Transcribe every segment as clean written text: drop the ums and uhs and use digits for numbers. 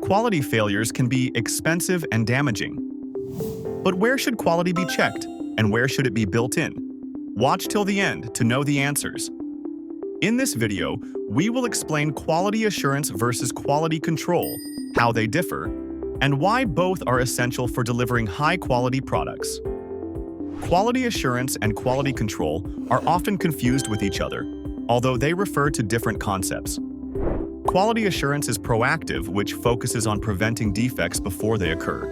Quality failures can be expensive and damaging. But where should quality be checked, and where should it be built in? Watch till the end to know the answers. In this video, we will explain quality assurance versus quality control, how they differ, and why both are essential for delivering high-quality products. Quality assurance and quality control are often confused with each other, although they refer to different concepts. Quality assurance is proactive, which focuses on preventing defects before they occur.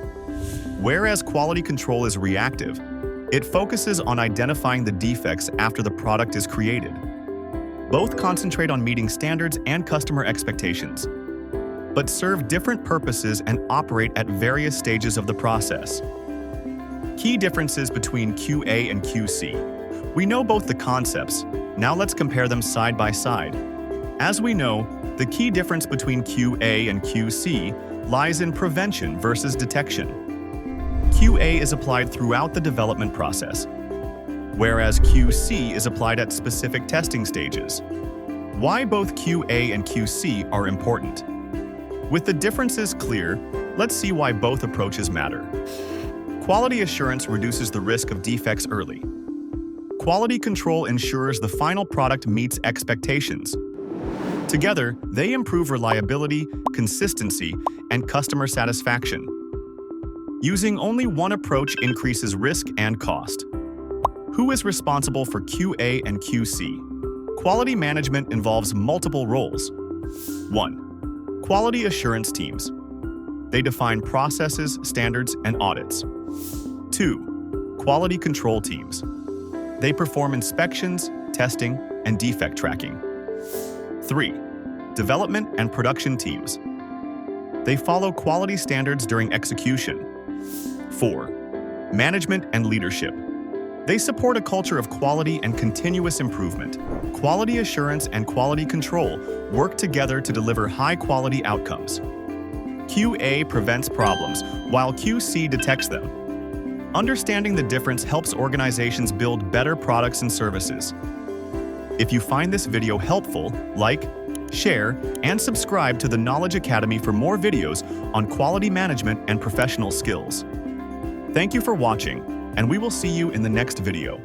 Whereas quality control is reactive, it focuses on identifying the defects after the product is created. Both concentrate on meeting standards and customer expectations, but serve different purposes and operate at various stages of the process. Key differences between QA and QC. We know both the concepts. Now let's compare them side by side. As we know, the key difference between QA and QC lies in prevention versus detection. QA is applied throughout the development process, whereas QC is applied at specific testing stages. Why both QA and QC are important? With the differences clear, let's see why both approaches matter. Quality assurance reduces the risk of defects early. Quality control ensures the final product meets expectations. Together, they improve reliability, consistency, and customer satisfaction. Using only one approach increases risk and cost. Who is responsible for QA and QC? Quality management involves multiple roles. 1. Quality assurance teams. They define processes, standards, and audits. 2. Quality control teams. They perform inspections, testing, and defect tracking. 3. Development and production teams. They follow quality standards during execution. 4. Management and leadership. They support a culture of quality and continuous improvement. Quality assurance and quality control work together to deliver high-quality outcomes. QA prevents problems, while QC detects them. Understanding the difference helps organizations build better products and services. If you find this video helpful, like, share, and subscribe to the Knowledge Academy for more videos on quality management and professional skills. Thank you for watching, and we will see you in the next video.